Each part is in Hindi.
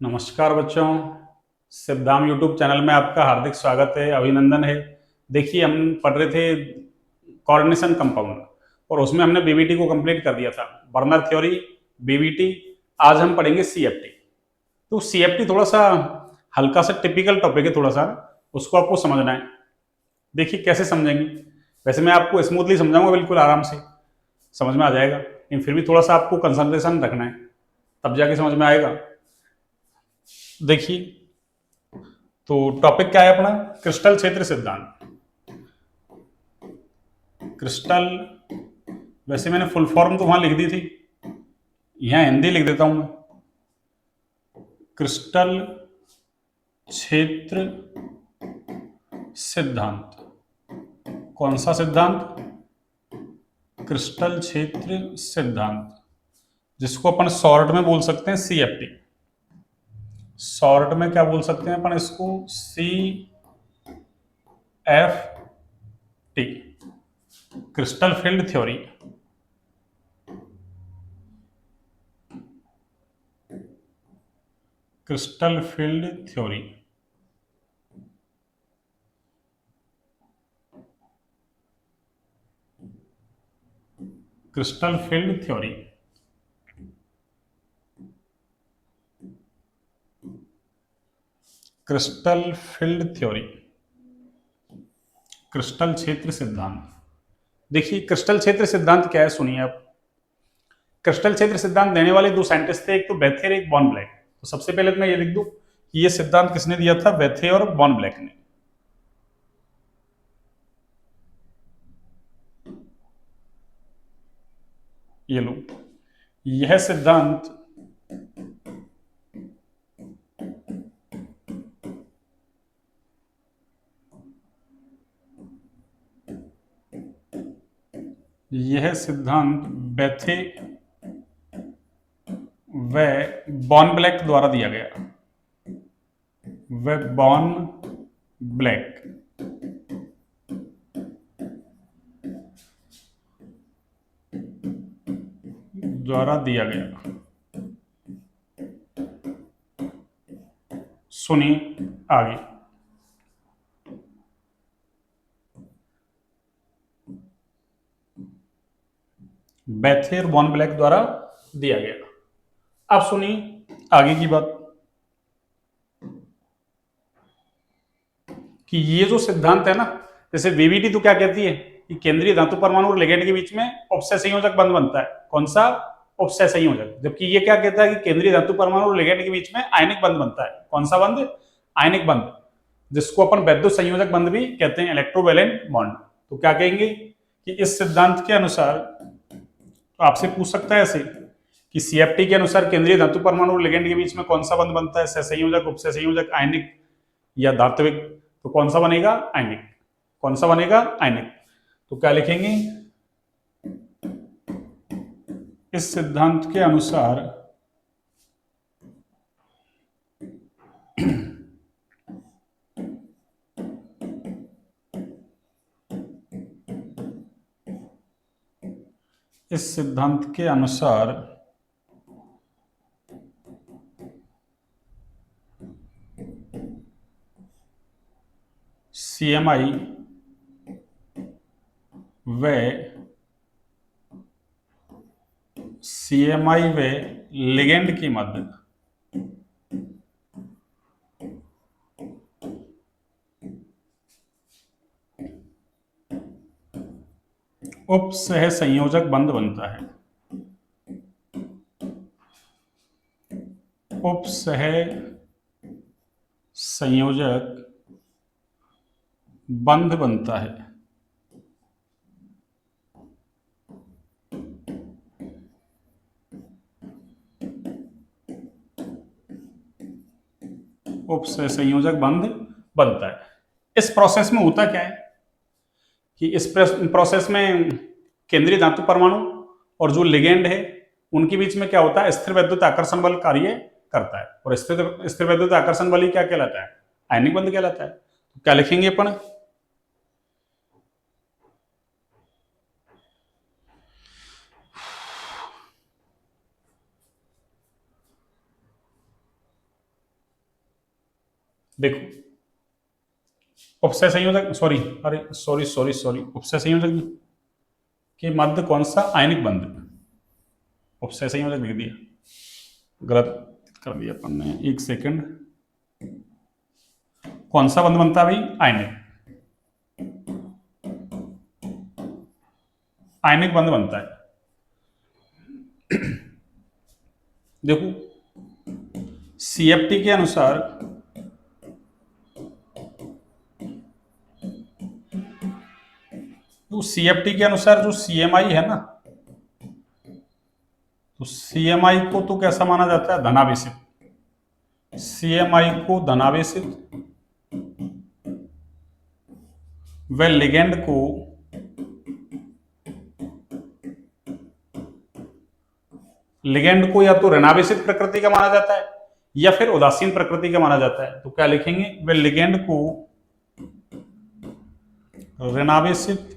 नमस्कार बच्चों। सिद्धाम यूट्यूब चैनल में आपका हार्दिक स्वागत है, अभिनंदन है। देखिए, हम पढ़ रहे थे कोऑर्डिनेशन कंपाउंड और उसमें हमने बीबीटी को कंप्लीट कर दिया था। Burner theory, BBT. आज हम पढ़ेंगे सीएफटी। तो सीएफटी थोड़ा सा हल्का सा टिपिकल टॉपिक है, थोड़ा सा उसको आपको समझना है। देखिए कैसे समझेंगे। वैसे मैं आपको स्मूथली समझाऊंगा, बिल्कुल आराम से समझ में आ जाएगा, लेकिन फिर भी थोड़ा सा आपको कंसंट्रेशन रखना है, तब जाके समझ में आएगा। देखिए, तो टॉपिक क्या है अपना? क्रिस्टल क्षेत्र सिद्धांत। क्रिस्टल, वैसे मैंने फुल फॉर्म तो वहां लिख दी थी, यहां हिंदी लिख देता हूं मैं। क्रिस्टल क्षेत्र सिद्धांत। कौन सा सिद्धांत? क्रिस्टल क्षेत्र सिद्धांत, जिसको अपन शॉर्ट में बोल सकते हैं सीएफटी। शॉर्ट में क्या बोल सकते हैं अपन इसको? C F T, crystal field theory. Crystal field theory. Crystal field theory. Crystal field theory, crystal क्षेत्र सिद्धांत। देखिए, क्रिस्टल क्षेत्र सिद्धांत क्या है, सुनिए आप। क्रिस्टल क्षेत्र सिद्धांत देने वाले दो साइंटिस्ट थे, एक तो बेथे, एक बॉन ब्लैक। तो सबसे पहले तो मैं ये लिख दूं कि ये सिद्धांत किसने दिया था? बेथे और बॉन ब्लैक ने। ये लो, यह सिद्धांत यह सिद्धांत बेथे व बॉन ब्लैक द्वारा दिया गया। व बॉन ब्लैक द्वारा दिया गया। सुनिए आगे। बेथे और बॉन ब्लैक द्वारा दिया गया। अब सुनिए आगे की बात, कि ये जो सिद्धांत है ना, जैसे वीवीटी तो क्या कहती है कि केंद्रीय धातु परमाणु और लिगेंड के बीच में उपसय संयोजक बंध बनता है। कौन सा? उपसय संयोजक। जबकि ये क्या कहता है कि केंद्रीय धातु परमाणु और लिगेंड के बीच में आयनिक बंध बनता है। कौन सा बंध? आयनिक बंध, जिसको अपन वैद्युत संयोजक बंध भी कहते हैं, इलेक्ट्रोवैलेंट बॉन्ड। तो क्या कहेंगे कि इस सिद्धांत के अनुसार, तो आपसे पूछ सकता है ऐसे कि सीएफटी के अनुसार केंद्रीय धातु परमाणु और लिगेंड के बीच में कौन सा बंध बनता है? सहसंयोजक, उपसय संयोजक, आयनिक या धात्विक? तो कौन सा बनेगा? आयनिक। कौन सा बनेगा? आयनिक। तो क्या लिखेंगे? इस सिद्धांत के अनुसार इस सिद्धांत के अनुसार सीएमआई व लिगेंड के मध्य उपसह संयोजक बंध बनता है। उपसह संयोजक बंध बनता है। उपसह संयोजक बंध बनता है। इस प्रोसेस में होता क्या है कि इस प्रोसेस में केंद्रीय धातु परमाणु और जो लिगेंड है उनके बीच में क्या होता है? स्थिर वैद्युत आकर्षण बल कार्य करता है। और स्थिर स्थिर वैद्युत आकर्षण बल ही क्या कहलाता है? आयनिक बंध कहलाता है। तो क्या लिखेंगे अपन? देखो, उपसय संयोजक, सॉरी, अरे सॉरी सॉरी सॉरी, उपसय संयोजक के मध्य कौन सा आयनिक बंध, उपसय संयोजक लिख दिया, गलत कर दिया अपन ने, एक सेकंड। कौन सा बंध बनता है भाई, आयनिक, आयनिक बंध बनता है। देखो सीएफटी के अनुसार तो सीएफटी के अनुसार जो सीएमआई है ना, तो सीएमआई को तो कैसा माना जाता है, धनावेशित, सीएमआई को धनावेशित, व लिगेंड को या तो ऋणावेशित प्रकृति का माना जाता है या फिर उदासीन प्रकृति का माना जाता है। तो क्या लिखेंगे, व लिगेंड को ऋणावेशित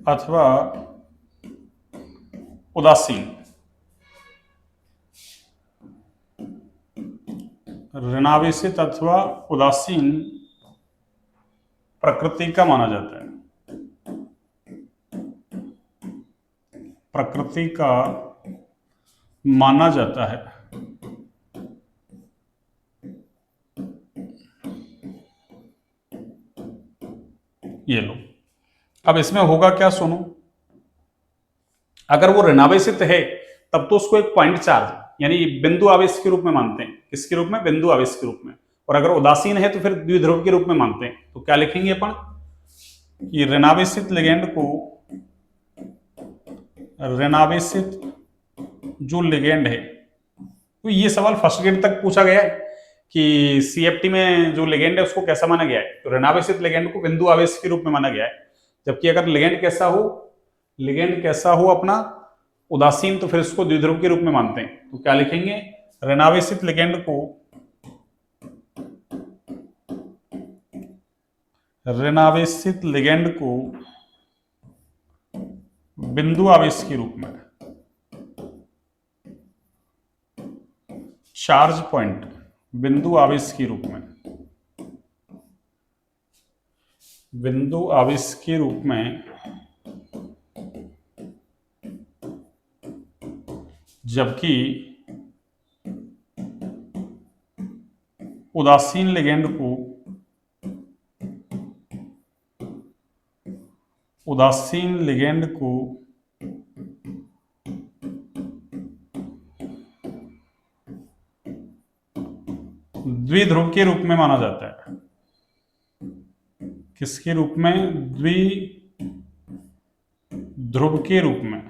अथवा उदासीन, ऋणावेशित अथवा उदासीन प्रकृति का माना जाता है, प्रकृति का माना जाता है। ये लो, अब इसमें होगा क्या सुनो, अगर वो ऋणावेशित है तब तो उसको एक पॉइंट चार्ज यानी बिंदु आवेश के रूप में मानते हैं, किसके रूप में, बिंदु आवेश के रूप में। और अगर उदासीन है तो फिर द्विध्रुव के रूप में मानते हैं। तो क्या लिखेंगे अपन कि ऋणावेशित लिगेंड को, ऋणावेशित जो लिगेंड है, तो ये सवाल फर्स्ट ग्रेड तक पूछा गया है कि सीएफटी में जो लिगेंड है उसको कैसा माना गया है, तो ऋणावेशित लिगेंड को बिंदु आवेश के रूप में माना गया है। जबकि अगर लिगेंड कैसा हो, लिगेंड कैसा हो अपना उदासीन, तो फिर उसको द्विध्रुव के रूप में मानते हैं। तो क्या लिखेंगे, ऋणावेशित लिगेंड को, ऋणावेशित लिगेंड को बिंदु आवेश के रूप में, चार्ज पॉइंट, बिंदु आवेश के रूप में, बिंदु आवेश के रूप में, जबकि उदासीन लिगेंड को, उदासीन लिगेंड को द्विध्रुव के रूप में माना जाता है। किसके रूप में, द्विध्रुव के रूप में।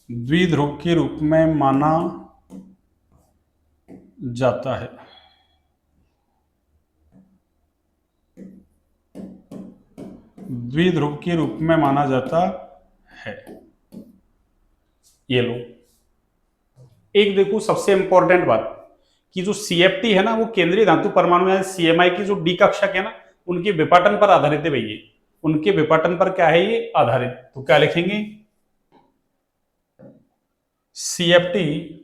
द्विध्रुव के रूप में माना जाता है। द्विध्रुव के रूप में माना जाता है। ये लो, एक देखो सबसे इंपॉर्टेंट बात कि जो सीएफटी है ना, वो केंद्रीय धातु परमाणु या सीएमआई की जो डी कक्षक है ना, उनके विपाटन पर आधारित है भैया, उनके विपाटन पर क्या है ये आधारित। तो क्या लिखेंगे, सीएफटी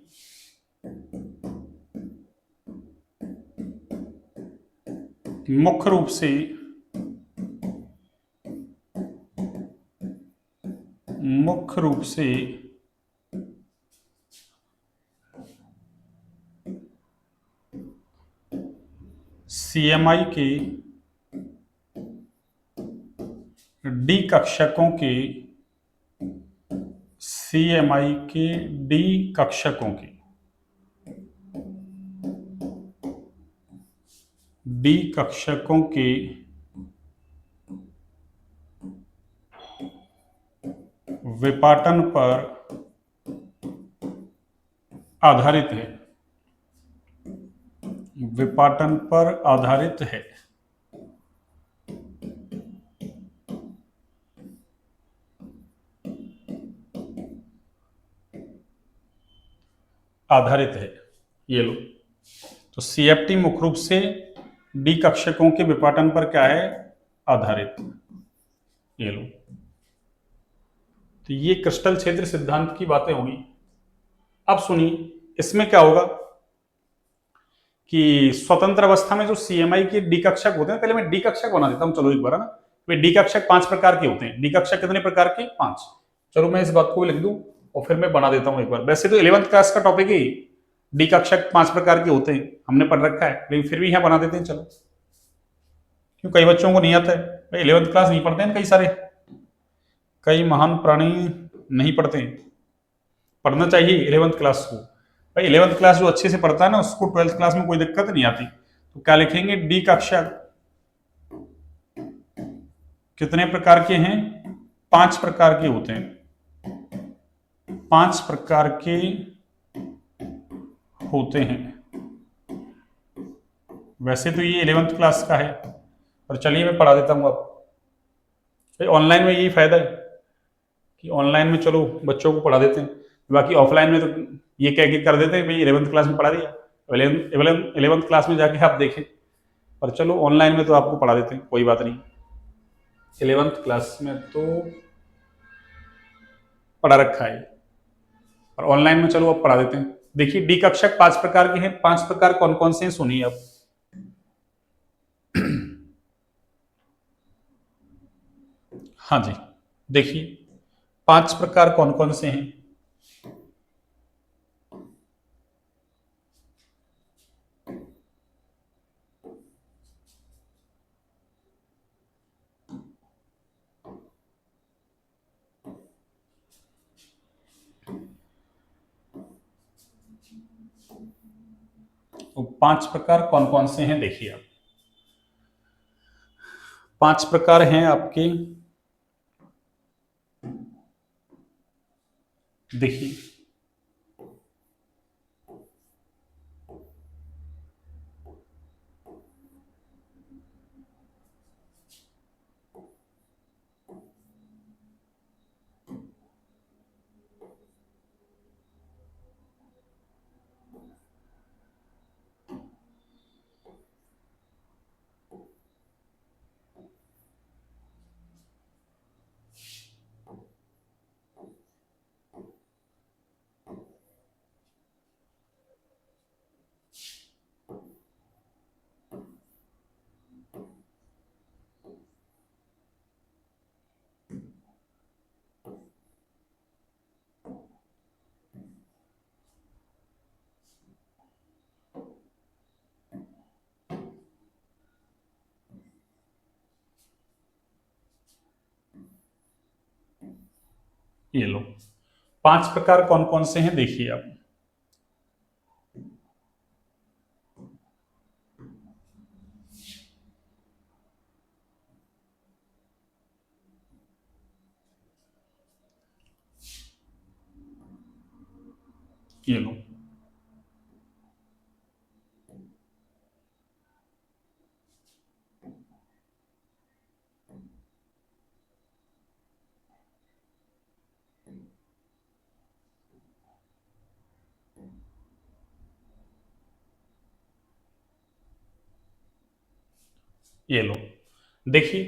मुख्य रूप से, मुख्य रूप से सीएमआई के डी कक्षकों के, सीएमआई के डी कक्षकों की, डी कक्षकों के विपाटन पर आधारित है, विपाटन पर आधारित है। आधारित है, ये लो। तो सीएफटी मुख्य रूप से डी कक्षकों के विपाटन पर क्या है, आधारित। ये लो, तो ये क्रिस्टल क्षेत्र सिद्धांत की बातें होंगी। अब सुनिए, इसमें क्या होगा कि स्वतंत्र अवस्था में जो सीएमआई के डी कक्षक होते हैं, पहले मैं डी कक्षक बना देता हूं, चलो एक बार, है ना। डी कक्षक 5 प्रकार के होते हैं। डी कक्षक कितने प्रकार के, 5। चलो मैं इस बात को भी लिख दूं और फिर मैं बना देता हूं एक बार। वैसे तो 11वीं क्लास का टॉपिक ही डी कक्षक 5 प्रकार के होते हैं, हमने पढ़ रखा है, लेकिन फिर भी यहां बना देते हैं। चलो, क्यों, कई बच्चों को नहीं आता है भाई, 11वीं क्लास नहीं पढ़ते हैं कई सारे, कई महान प्राणी नहीं पढ़ते हैं। पढ़ना चाहिए 11वीं क्लास को भाई। 11वीं क्लास जो अच्छे से पढ़ता है ना, उसको 12वीं क्लास में कोई दिक्कत नहीं आती। तो क्या लिखेंगे, डी कक्षक कितने प्रकार के हैं, 5 प्रकार के होते हैं, 5 प्रकार के होते हैं। वैसे तो ये 11वीं क्लास का है, पर चलिए मैं पढ़ा देता हूं। अब भाई ऑनलाइन में यही फायदा है कि ऑनलाइन में चलो बच्चों को पढ़ा देते हैं, बाकी ऑफलाइन में तो ये कह के कर देते हैं भाई 11वीं क्लास में पढ़ा दिया, 11वीं क्लास में जाके आप देखें। पर चलो ऑनलाइन में तो आपको पढ़ा देते हैं, कोई बात नहीं। 11वीं क्लास में तो पढ़ा रखा है, और ऑनलाइन में चलो अब पढ़ा देते हैं। देखिए, डी कक्षक 5 प्रकार के हैं। 5 प्रकार कौन कौन से हैं, सुनिए अब। हाँ जी, देखिए 5 प्रकार कौन कौन से हैं। तो 5 प्रकार कौन कौन से हैं, देखिए आप। 5 प्रकार हैं आपके, देखिए। ये लो, 5 प्रकार कौन कौन से हैं, देखिए आप। ये लो, ये लो, देखिए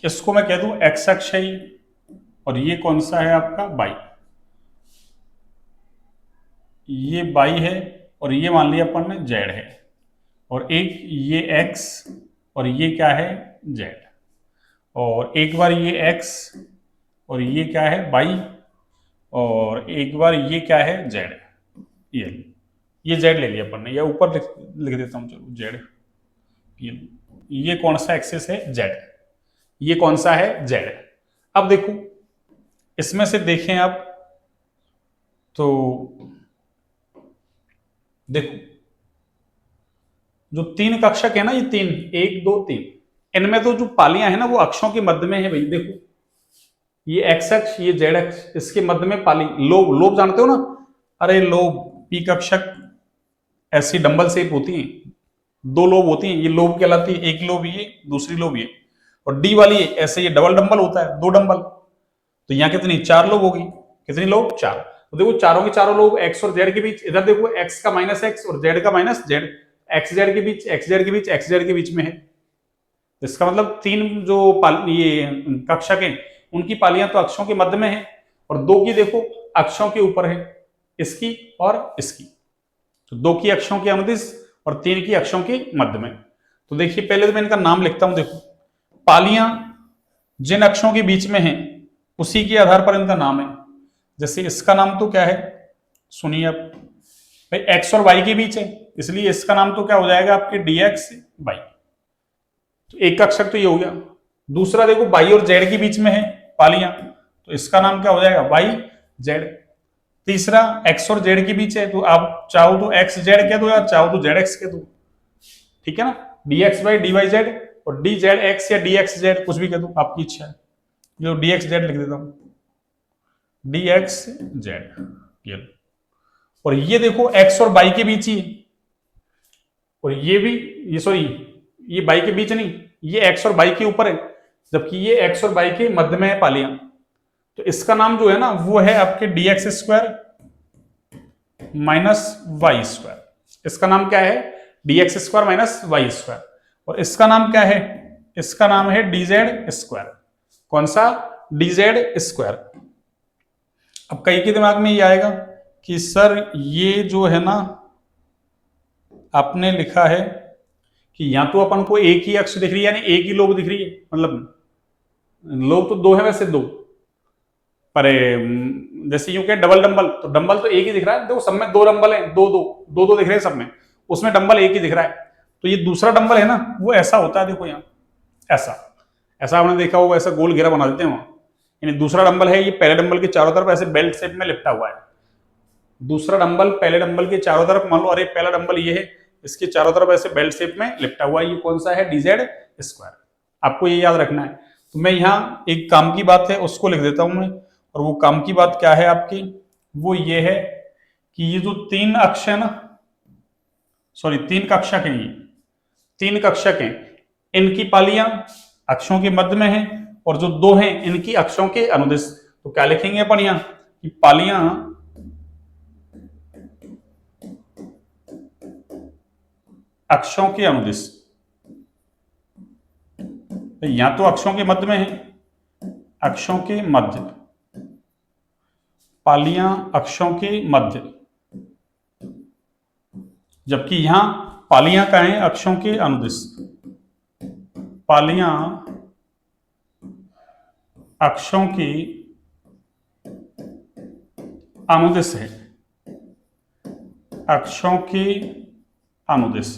इसको मैं कह दूं एक्स अक्ष है, और ये कौन सा है आपका, बाई। ये बाई है, और ये मान लिया अपन ने जेड है, और एक ये एक्स, और ये क्या है, जेड। और एक बार ये एक्स, और ये क्या है, बाई, और एक बार ये क्या है, जेड। ये जेड ले लिया अपन ने, या ऊपर लिख देता हूं, चलो जेड। ये कौन सा एक्सिस है, जेड। ये कौन सा है, जेड। अब देखो, इसमें से देखें आप तो देखो, जो 3 कक्षक है ना, ये 3, 1 2 3, इनमें तो जो पालियां है ना वो अक्षों के मध्य में है भाई। देखो, ये एक्स अक्ष, ये जेड अक्ष, इसके मध्य में पाली, लोब। लोब जानते हो ना, अरे लोब, पी कक्षक ऐसी डंबल शेप होती है, 2 लोब होती हैं, ये लोब कहलाती है। एक लोब ये, दूसरी लोब ये, और डी वाली ऐसे ये डबल डंबल होता है, 2 डंबल। तो यहां कितनी, 4 लोब होगी। कितनी लोब, 4। तो देखो चारों के चारों लोग एक्स और जेड के बीच, इधर देखो एक्स का माइनस एक्स और जेड का माइनस जेड, एक्स जेड के बीच, एक्स जेड के बीच, एक्स जेड के बीच में है। इसका मतलब तीन जो ये कक्षक हैं उनकी पालियां तो अक्षों के मध्य में है, और दो की देखो अक्षों के ऊपर है, इसकी और इसकी। तो दो की अक्षों के अनुदिश और तीन की अक्षों के मध्य में। तो देखिए पहले तो मैं इनका नाम लिखता हूं। देखो पालियां जिन अक्षों के बीच में हैं उसी के आधार पर इनका नाम है। जैसे इसका नाम तो क्या है, सुनिए आप, भाई एक्स और वाई के बीच है, इसलिए इसका नाम तो क्या हो जाएगा आपके dx वाई। तो एक का अक्षर तो ये हो गया। दूसरा देखो वाई और जेड के बीच में है पालियां, तो इसका नाम क्या हो जाएगा वाई जेड। तीसरा एक्स और जेड के बीच है, तो आप चाहो तो एक्स जेड कह दो या चाहो तो जेड एक्स कह दो, ठीक है ना, dx वाई dy जेड और डी जेड एक्स या dx जेड कुछ भी कह दो, आपकी इच्छा है। जो dx जेड लिख देता हूं, dx जेड ये। और ये देखो x और y के बीच ही, और ये भी, ये सॉरी ये y के बीच नहीं, ये x और y के ऊपर है, जबकि ये x और y के मध्य में है पालियां। तो इसका नाम जो है ना वो है आपके dx square minus Y square. इसका नाम क्या है, dx square minus Y square. और इसका नाम क्या है, इसका नाम है dz स्क्वायर। कौन सा, dz स्क्वायर। अब कई के दिमाग में ये आएगा कि सर ये जो है ना आपने लिखा है कि या तो अपन को एक ही अक्ष दिख रही है, यानी एक ही लोब दिख रही है, मतलब लोब तो दो है वैसे दो, पर जैसे यूं कहे डबल डंबल, तो डंबल तो एक ही दिख रहा है, देखो सब में दो डंबल है, दो दो दो दो दिख रहे हैं सब में, उसमें डंबल एक ही दिख रहा है। तो ये दूसरा डंबल है ना वो ऐसा होता है, देखो यहाँ ऐसा, ऐसा आपने देखा होगा, ऐसा गोल घेरा बना देते हैं वहां, यानी दूसरा डंबल है ये पहले डंबल के चारों तरफ ऐसे बेल्ट शेप में लिपटा हुआ है। दूसरा डंबल पहले डंबल के चारों तरफ, मान लो अरे पहला डंबल ये है, इसके चारों तरफ ऐसे बेल्ट शेप में लिपटा हुआ है, ये कौन सा है, dz स्क्वायर। आपको ये याद रखना है। तो मैं यहाँ एक काम की बात है उसको लिख देता हूं मैं, और वो काम की बात क्या है आपकी, वो ये है कि ये जो तीन अक्ष है ना, सॉरी तीन कक्षक है, ये तीन कक्षक हैं, इनकी पालियां अक्षों के मध्य में है, और जो दो हैं इनकी अक्षों के अनुदिश। तो क्या लिखेंगे अपन यहां कि पालियां अक्षों के अनुदिश, या तो अक्षों के मध्य में है, अक्षों के मध्य, पालियां अक्षों के मध्य, जबकि यहां पालियां का है अक्षों के अनुदिश, पालियां अक्षों की अनुदिश है, अक्षों की अनुदिश।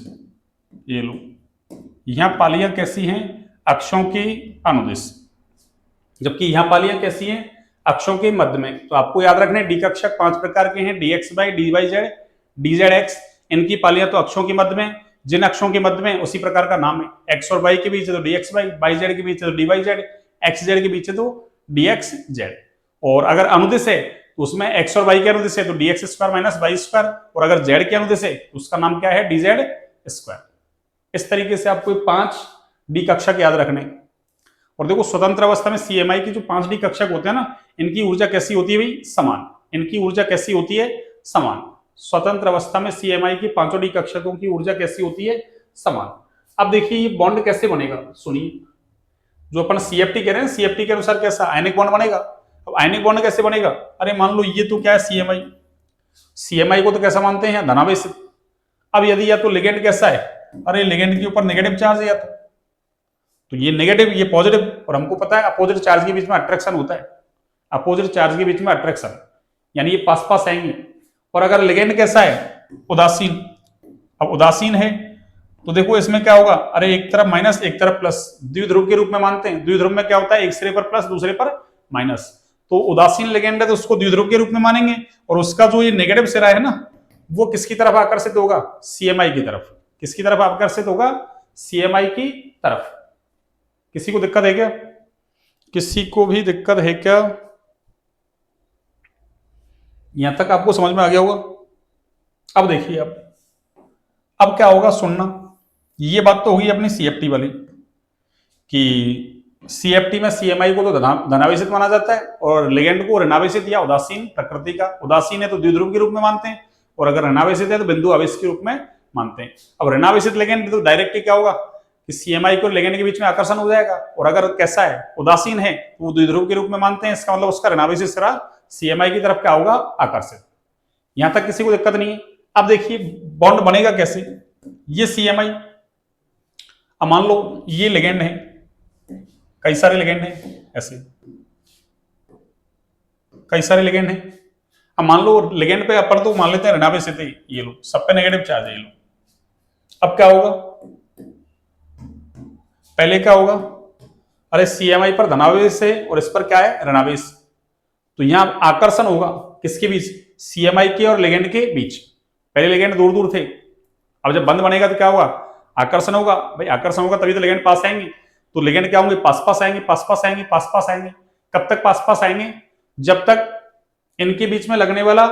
ये लो, यहां पालियां कैसी हैं, अक्षों की अनुदिश, जबकि यहां पालियां कैसी हैं, अक्षों के मध्य में। तो आपको याद रखना है डी कक्षक 5 प्रकार के हैं, dx by dy Z dz x। इनकी पालियां तो अक्षों के मध्य में, जिन अक्षों के मध्य में उसी प्रकार का नाम है। x और y के बीच है तो dx y z के बीच है तो dy z, x z के बीच है तो dx z। और अगर अनुदिश है तो उसमें x और y के अनुदिश है तो dx square minus Y square, और अगर z के अनुदिश है तो उसका नाम क्या है, dz स्क्वायर। इस तरीके से आपको 5 डी कक्षक याद रखने। और देखो स्वतंत्र अवस्था में सीएमआई की जो 5 डी कक्षक होते हैं ना, इनकी ऊर्जा कैसी होती है भाई, समान। इनकी ऊर्जा कैसी होती है, समान। स्वतंत्र अवस्था में सीएमआई की 5 डी कक्षकों की ऊर्जा कैसी होती है, समान। अब देखिए ये बॉन्ड कैसे बनेगा, सुनिए। जो अपन सीएफटी कह रहे हैं, सीएफटी के अनुसार कैसा आयनिक बॉन्ड बनेगा। अब आयनिक बॉन्ड कैसे बनेगा, अरे मान लो ये तो क्या है सीएमआई, सीएमआई को तो कैसा मानते हैं धनावेशित। अब यदि या तो लिगेंड कैसा है, अरे लिगेंड के ऊपर नेगेटिव चार्ज है, या तो ये नेगेटिव ये पॉजिटिव, और हमको पता है अपोजिट चार्ज के बीच में अट्रैक्शन होता है, अपोजिट चार्ज के बीच में अट्रैक्शन, यानी ये पास पास आएंगे। और अगर लिगेंड कैसा है, उदासीन। अब उदासीन है तो देखो इसमें क्या होगा, अरे एक तरफ माइनस एक तरफ प्लस, द्विध्रुव के रूप में मानते हैं। द्विध्रुव में क्या होता है, एक सिरे पर प्लस दूसरे पर माइनस, तो उदासीन लिगेंड है तो उसको द्विध्रुव के रूप में मानेंगे। और उसका जो ये नेगेटिव सिरा है ना, वो किसकी तरफ आकर्षित होगा, सीएमआई की तरफ। किसकी तरफ आकर्षित होगा, सीएमआई की तरफ। किसी को दिक्कत है क्या, किसी को भी दिक्कत है क्या, यहां तक आपको समझ में आ गया होगा। अब देखिए अब क्या होगा, सुनना। ये बात तो होगी अपनी सीएफटी वाली कि CFT में CMI को तो धनावेशित माना जाता है और लिगेंड को ऋणावेशित या उदासीन प्रकृति का। उदासीन है तो द्विध्रुव के रूप में मानते हैं और अगर ऋणावेशित है तो बिंदु आवेश के रूप में मानते हैं। अब ऋणावेशित लिगेंड तो डायरेक्टली क्या होगा कि CMI को लिगेंड के बीच में आकर्षण हो जाएगा, और अगर कैसा है उदासीन है तो वो द्विध्रुव के रूप में मानते हैं। इसका मतलब उसका ऋणावेशित सिरा CMI की तरफ क्या होगा, आकर्षित। यहां तक किसी को दिक्कत नहीं है। अब देखिए बॉन्ड बनेगा कैसे। ये CMI, अब मान लो ये लिगेंड है, कई सारे लिगेंड हैं, ऐसे कई सारे लिगेंड हैं। अब मान लो लिगेंड पे अपन तो मान लेते हैं ऋणावेशित है, ये लो सब पे नेगेटिव चार्ज है, ये लो। अब क्या होगा, पहले क्या होगा, अरे CMI पर धनावेश है और इस पर क्या है, ऋणावेश, तो यहां आकर्षण होगा किसके बीच, CMI के और लिगेंड के बीच। पहले लिगेंड दूर दूर थे, अब जब बंद बनेगा तो क्या होगा, आकर्षण होगा। भाई आकर्षण होगा तभी तो लिगेंड पास आएंगे, तो लिगेंड क्या होंगे, पास पास आएंगे, पास पास आएंगे, पास पास आएंगे। कब तक पास पास आएंगे, जब तक इनके बीच में लगने वाला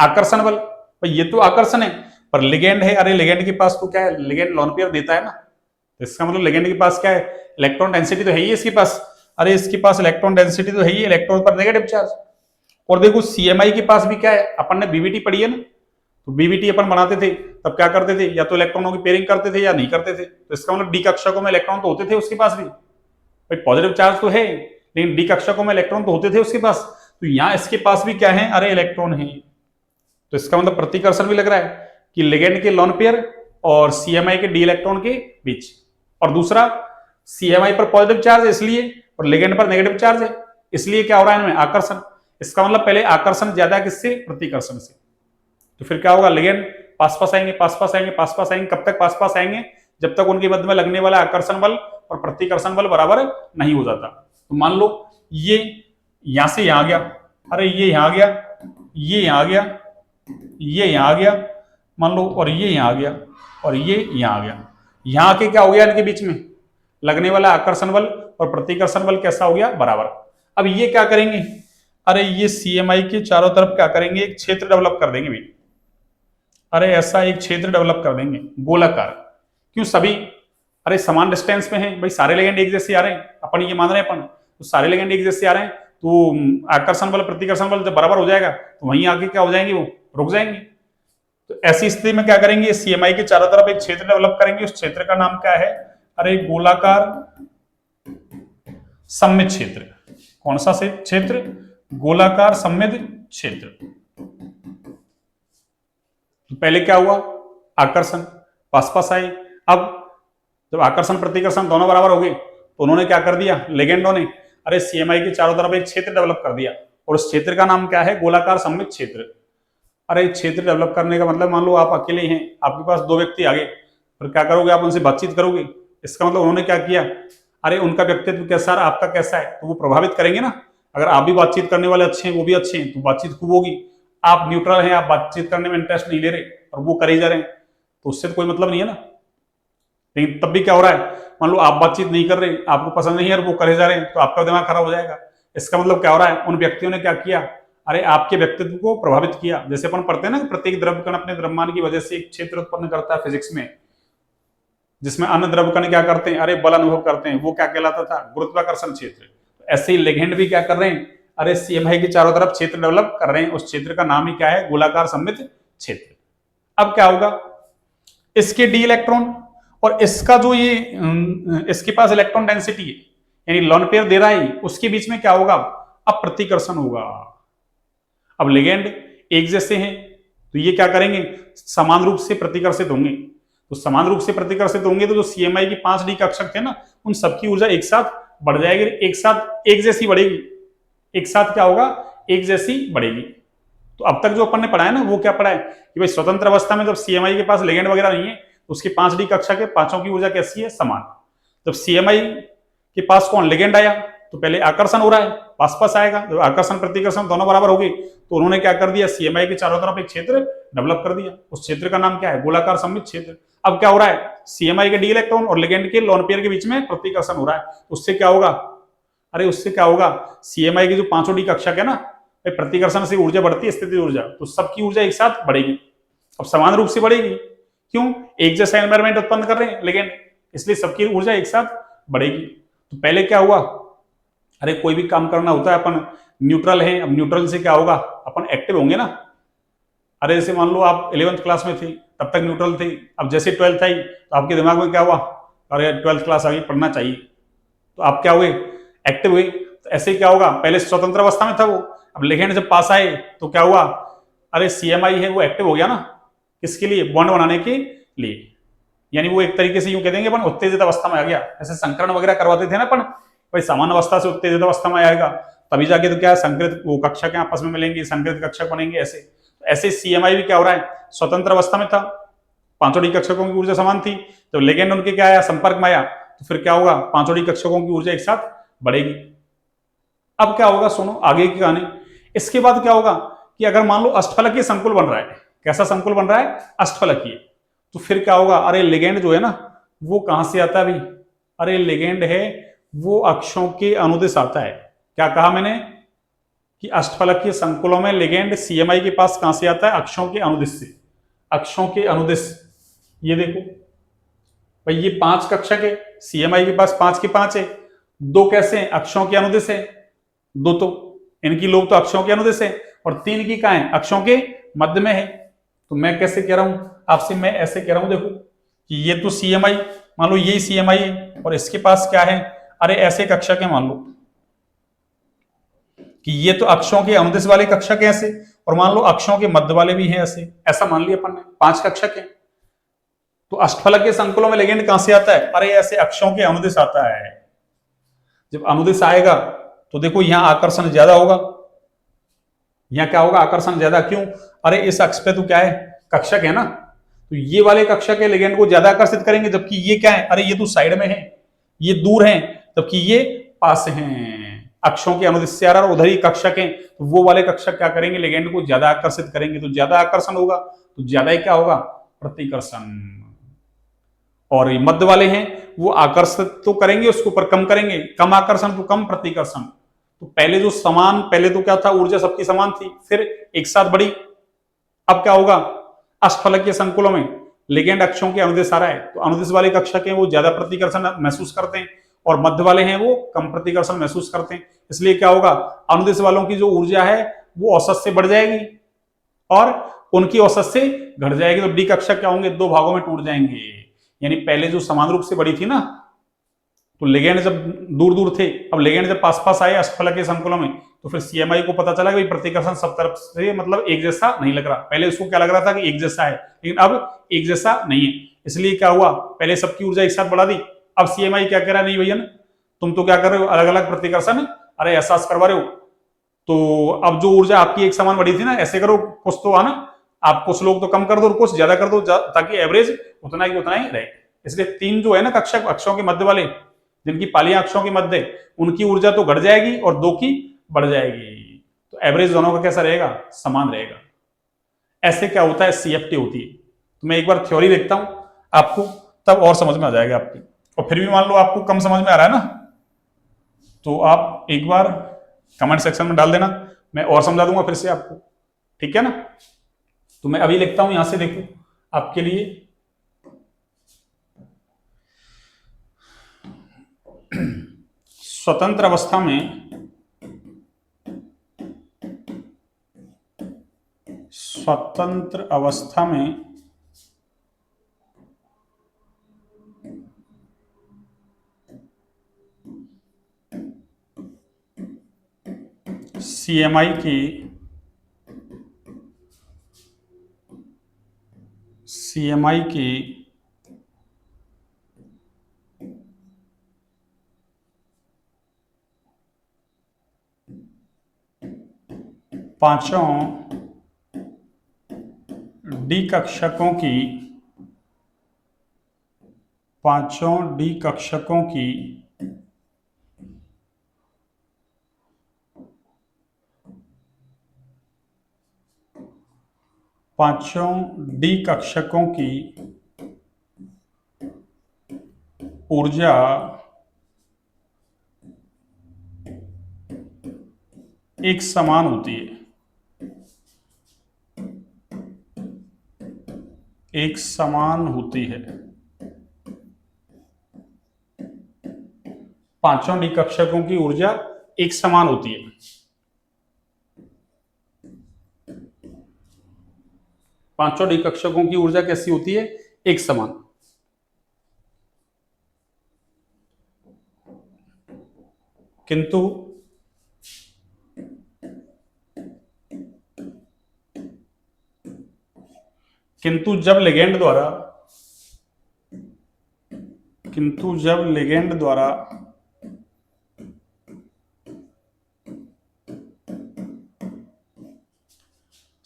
आकर्षण बल, भाई ये तो आकर्षण है पर लिगेंड है, अरे लिगेंड के पास तो क्या है, लिगेंड लोन पेयर देता है ना, तो इसका मतलब लिगेंड के पास क्या है, इलेक्ट्रॉन डेंसिटी तो है ही इसके पास। अरे इसके पास इलेक्ट्रॉन डेंसिटी तो है ही, इलेक्ट्रॉन पर नेगेटिव चार्ज। और देखो CMI के पास भी क्या है, अपन ने BBT पढ़ी है ना, तो BBT अपन बनाते थे तब क्या करते थे, या तो इलेक्ट्रॉनों की पेयरिंग करते थे या नहीं करते थे। तो इसका मतलब डी कक्षकों में इलेक्ट्रॉन तो होते थे उसके पास भी, भाई पॉजिटिव चार्ज तो है लेकिन डी कक्षकों में इलेक्ट्रॉन तो होते थे उसके पास। तो यहां इसके पास भी क्या है, अरे इलेक्ट्रॉन है। तो इसका मतलब प्रतिकर्षण भी लग रहा है कि लिगेंड के लोन पेयर और CMI के डी इलेक्ट्रॉन के बीच। और दूसरा CMI पर पॉजिटिव चार्ज है इसलिए, और लिगेंड पर नेगेटिव चार्ज है इसलिए क्या हो रहा है इनमें, आकर्षण। इसका मतलब पहले आकर्षण ज्यादा है किससे, प्रतिकर्षण से। तो फिर क्या होगा, लिगेंड पास पास आएंगे, पास पास आएंगे, पास पास आएंगे। कब तक पास पास आएंगे, जब तक उनके मध्य में लगने वाला आकर्षण बल और प्रतिकर्षण बल बराबर नहीं हो जाता। तो मान लो ये यहां से यहां गया, अरे ये यहां गया, ये यहां गया, ये यहां आ गया, मान लो, और ये यहां आ गया और ये यहां आ गया। यहां आके क्या हो गया, इनके बीच में लगने वाला आकर्षण बल और प्रतिकर्षण बल कैसा हो गया, बराबर। अब ये क्या करेंगे, अरे ये CMI के चारों तरफ क्या करेंगे, एक क्षेत्र डेवलप कर देंगे भाई। अरे ऐसा एक क्षेत्र डेवलप कर देंगे गोलाकार। क्यों, सभी अरे समान डिस्टेंस में है भाई, सारे लिगेंड एक जैसे आ रहे हैं, अपन ये मान रहे हैं अपन, तो सारे लिगेंड एक जैसे आ रहे हैं, तो आकर्षण बल प्रतिकर्षण बल जब बराबर हो जाएगा तो वहीं आके क्या हो जाएंगे, वो रुक जाएंगे। तो ऐसी स्थिति में क्या करेंगे, CMI के चारों तरफ एक क्षेत्र डेवलप करेंगे। उस क्षेत्र का नाम क्या है, अरे गोलाकार सममित क्षेत्र। कौन सा क्षेत्र, गोलाकार सममित क्षेत्र। तो पहले क्या हुआ, आकर्षण पास पास आए। अब जब आकर्षण प्रतिकर्षण दोनों बराबर हो गए तो उन्होंने क्या कर दिया, लिगेंडों ने, अरे CMI के चारों तरफ एक क्षेत्र डेवलप कर दिया, और उस क्षेत्र का नाम क्या है, गोलाकार सममित क्षेत्र। अरे क्षेत्र डेवलप करने का मतलब, मान लो आप अकेले हैं, आपके पास दो व्यक्ति आ गए, फिर क्या करोगे, आप उनसे बातचीत करोगे। इसका मतलब उन्होंने क्या किया, अरे उनका व्यक्तित्व कैसा है, आपका कैसा है, तो वो प्रभावित करेंगे ना। अगर आप भी बातचीत करने वाले अच्छे हैं, वो भी अच्छे हैं, तो बातचीत खूब होगी। आप न्यूट्रल हैं, आप बातचीत करने में इंटरेस्ट नहीं ले रहे और वो करे जा रहे हैं, तो उससे तो कोई मतलब नहीं है ना। लेकिन तब भी क्या हो रहा है, मान लो आप बातचीत नहीं कर रहे, आपको पसंद नहीं है और वो करे जा रहे हैं, तो आपका दिमाग खराब हो जाएगा। इसका मतलब क्या हो रहा है, उन व्यक्तियों ने क्या किया, अरे आपके व्यक्तित्व को प्रभावित किया। जैसे अपन पढ़ते हैं ना, प्रत्येक द्रव्य कण अपने द्रव्यमान की वजह से एक क्षेत्र उत्पन्न करता है फिजिक्स में, जिसमें अन्य द्रव्य कण क्या करते हैं, अरे बल अनुभव करते हैं, वो क्या कहलाता था, गुरुत्वाकर्षण क्षेत्र। ऐसे ही लिगेंड भी क्या कर रहे हैं, अरे CMI के चारों तरफ क्षेत्र डेवलप कर रहे हैं, उस क्षेत्र का नाम ही क्या है, गोलाकार सममित क्षेत्र। अब क्या होगा, इसके डी इलेक्ट्रॉन और इसका जो ये इसके पास इलेक्ट्रॉन डेंसिटी है, यानी लोन पेयर दे रहा है, उसके बीच में क्या होगा, अब प्रतिकर्षण होगा। अब लिगेंड एक जैसे हैं तो ये क्या करेंगे, समान रूप से प्रतिकर्षित होंगे। तो समान रूप से प्रतिकर्षित होंगे तो जो CMI की 5D कक्षक थे ना, उन सबकी ऊर्जा एक साथ बढ़ जाएगी, एक साथ एक जैसी बढ़ेगी। एक साथ क्या होगा, एक जैसी बढ़ेगी। तो अब तक जो अपन ने पढ़ा है ना, वो क्या पढ़ा है कि भाई स्वतंत्र अवस्था में जब CMI के पास लिगेंड वगैरह नहीं है तो उसकी 5D कक्षा के पांचों की ऊर्जा कैसी है, समान। जब CMI के पास कौन, लिगेंड आया, तो पहले आकर्षण हो रहा है, पास पास आएगा। जब आकर्षण प्रतिकर्षण दोनों बराबर हो गए तो उन्होंने क्या कर दिया, CMI के चारों तरफ एक क्षेत्र डेवलप कर दिया। उस क्षेत्र का नाम क्या है, गोलाकार सममित क्षेत्र। अब क्या हो रहा है, CMI के डी इलेक्ट्रॉन और लिगेंड के लोन पेयर के बीच में प्रतिकर्षण हो रहा है। उससे क्या होगा, अरे उससे क्या होगा, CMI की जो 5D कक्षक है ना, प्रतिकर्षण से ऊर्जा बढ़ती है, स्थितिज ऊर्जा, तो सबकी ऊर्जा एक साथ बढ़ेगी। अब समान रूप से बढ़ेगी, क्यों, एक जैसा एनवायरमेंट उत्पन्न कर रहे हैं लिगेंड, इसलिए सबकी ऊर्जा एक साथ बढ़ेगी। तो पहले क्या हुआ, अरे कोई भी काम करना होता है अपन न्यूट्रल है, अब न्यूट्रल से क्या होगा, अपन एक्टिव होंगे ना। अरे जैसे मान लो आप 11th क्लास में थे, तब तक न्यूट्रल थे, अब जैसे 12th आई तो आपके दिमाग में क्या हुआ, अरे 12th क्लास आ गई, पढ़ना चाहिए, तो आप क्या हुए, एक्टिव हुए। तो ऐसे क्या होगा, पहले स्वतंत्र अवस्था में था वो, अब लेकिन जब पास आए तो क्या हुआ, अरे सीएमआई है वो एक्टिव हो गया ना, किसके लिए, बॉन्ड बनाने के लिए। यानी वो एक तरीके से यूं कह देंगे अपन उत्तेजित अवस्था में आ गया। ऐसे संकरण वगैरह करवाते थे ना अपन, भाई सामान्य अवस्था से उत्तेजित अवस्था में आएगा, तभी जाके तो क्या संकृत वो कक्षा के आपस में मिलेंगे, संकृत कक्षक बनेंगे। ऐसे सीएमआई भी क्या हो रहा है, स्वतंत्र अवस्था में था, पांचों डी कक्षकों की ऊर्जा समान थी, तो लेकिन उनके क्या आया, संपर्क में आया, तो फिर क्या होगा, पांचों डी कक्षकों की ऊर्जा एक साथ बढ़ेगी। अब क्या होगा, सुनो आगे की कहानी। इसके बाद क्या होगा कि अगर मान लो अष्टफलकीय संकुल बन रहा है, कैसा संकुल बन रहा है, अष्टफलकीय, तो फिर क्या होगा, अरे लिगेंड जो है ना वो कहां से आता है भाई, अरे लिगेंड है वो अक्षों के अनुदिश आता है। क्या कहा मैंने कि अष्टफलकीय संकुलों में लिगेंड सीएमआई के पास कहां से आता है, अक्षों के अनुदिश से। अक्षों के अनुदिश, ये देखो भाई ये 5 कक्षक है, सीएमआई के पास 5 के 5 है, 2 कैसे हैं, अक्षों के अनुदिश है, 2 तो इनकी लोग तो अक्षों के अनुदिश है, और 3 की कहां है, अक्षों के मध्य में है। तो मैं कैसे कह रहा हूं आपसे, मैं ऐसे कह रहा हूं, देखो कि ये तो सीएमआई, मान लो यही सीएमआई है, और इसके पास क्या है, अरे ऐसे कक्षक है, मान लो कि ये तो अक्षों के अनुदिश वाले कक्षक है ऐसे, और मान लो अक्षों के मध्य वाले भी हैं ऐसे, ऐसा मान लिया अपन ने 5 कक्षक है। तो अष्टफलक के संकुलों में लिगेंड कहां से आता है, अरे ऐसे अक्षों के अनुदिश आता है। जब अनुदिश आएगा तो देखो यहां आकर्षण ज्यादा होगा, यहां क्या होगा, आकर्षण ज्यादा, क्यों, अरे इस अक्ष पे तो क्या है, कक्षक है ना, तो ये वाले कक्षक के लिगेंड को ज्यादा आकर्षित करेंगे, जबकि ये क्या है, अरे ये तो साइड में है, ये दूर है, जबकि ये पास हैं। अक्षों के अनुदिश से आ रहा है, उधर ही कक्षक है, तो वो वाले कक्षक क्या करेंगे, लिगेंड को ज्यादा आकर्षित करेंगे, तो ज्यादा आकर्षण होगा, तो ज्यादा ही क्या होगा, प्रतिकर्षण। और मध्य वाले हैं वो आकर्षित तो करेंगे उसको, पर कम करेंगे, कम आकर्षण तो कम प्रतिकर्षण। तो पहले जो समान, पहले तो क्या था, ऊर्जा सबकी समान थी, फिर एक साथ बढ़ी। अब क्या होगा, अष्टफलकीय संकुलों में लिगेंड अक्षों के अनुदिश आ रहा है, तो अनुदिश वाले कक्षक हैं वो ज्यादा प्रतिकर्षण महसूस करते हैं, और मध्य वाले हैं वो कम प्रतिकर्षण महसूस करते हैं। इसलिए क्या होगा, अनुदिश वालों की जो ऊर्जा है वो औसत से बढ़ जाएगी, और उनकी औसत से घट जाएगी, तो डी कक्षक क्या होंगे, 2 भागों में टूट जाएंगे। यानी पहले जो समान रूप से बढ़ी थी ना, तो लिगेंड जब दूर दूर थे, अब लिगेंड जब पास पास आए अष्टफलकीय संकुलों में, तो फिर सीएमआई को पता चला कि प्रतिकर्षण सब तरफ से मतलब एक जैसा नहीं लग रहा। पहले उसको क्या लग रहा था कि एक जैसा है, लेकिन अब एक जैसा नहीं है। इसलिए क्या हुआ, पहले सबकी ऊर्जा एक साथ बढ़ा दी, अब सीएमआई क्या कह रहा है, नहीं भैया तुम तो क्या कर रहे हो, अलग अलग प्रतिकर्षण अरे एहसास करवा रहे हो, तो अब जो ऊर्जा आपकी एक समान बढ़ी थी ना, ऐसे करो कुछ तो आना, आप कुछ लोग तो कम कर दो और कुछ ज्यादा कर दो, ताकि एवरेज उतना ही रहे। इसलिए 3 जो है ना कक्षक अक्षों के मध्य वाले, जिनकी पालियां अक्षों के मध्य, उनकी ऊर्जा तो घट जाएगी और 2 की बढ़ जाएगी, तो एवरेज दोनों का कैसा रहेगा, समान रहेगा। ऐसे क्या होता है, सीएफटी होती है। तो मैं एक बार थ्योरी देखता हूं आपको, तब और समझ में आ जाएगा आपकी। और फिर भी मान लो आपको कम समझ में आ रहा है ना, तो आप एक बार कमेंट सेक्शन में डाल देना, मैं और समझा दूंगा फिर से आपको, ठीक है ना। तो मैं अभी लिखता हूं, यहां से देखो आपके लिए, स्वतंत्र अवस्था में, स्वतंत्र अवस्था में सीएमआई की, सीएमआई की पांचों डी कक्षकों की, पांचों डी कक्षकों की पांचों डी कक्षकों की ऊर्जा एक समान होती है, एक समान होती है। पांचों डी कक्षकों की ऊर्जा एक समान होती है। पांचों डी कक्षकों की ऊर्जा कैसी होती है? एक समान। किंतु किंतु जब लिगेंड द्वारा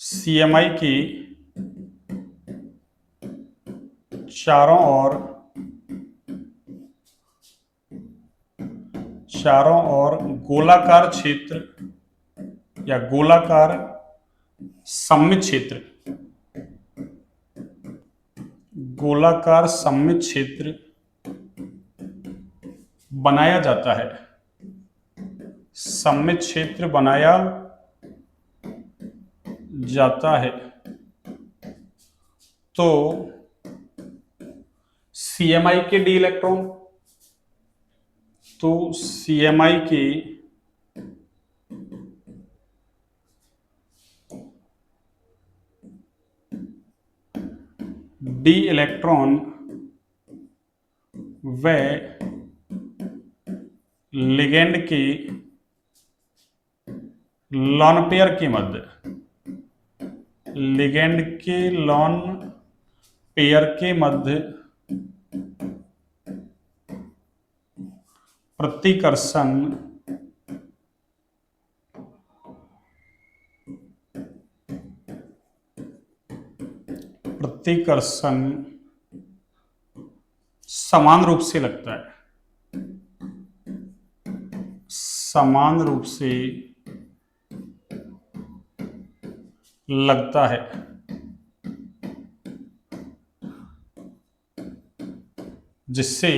सीएमआई की चारों ओर गोलाकार क्षेत्र या गोलाकार सममित क्षेत्र बनाया जाता है। सममित क्षेत्र बनाया जाता है तो सीएमआई के डी इलेक्ट्रॉन व लिगेंड के लॉन पेयर के मध्य प्रतिकर्षण समान रूप से लगता है। जिससे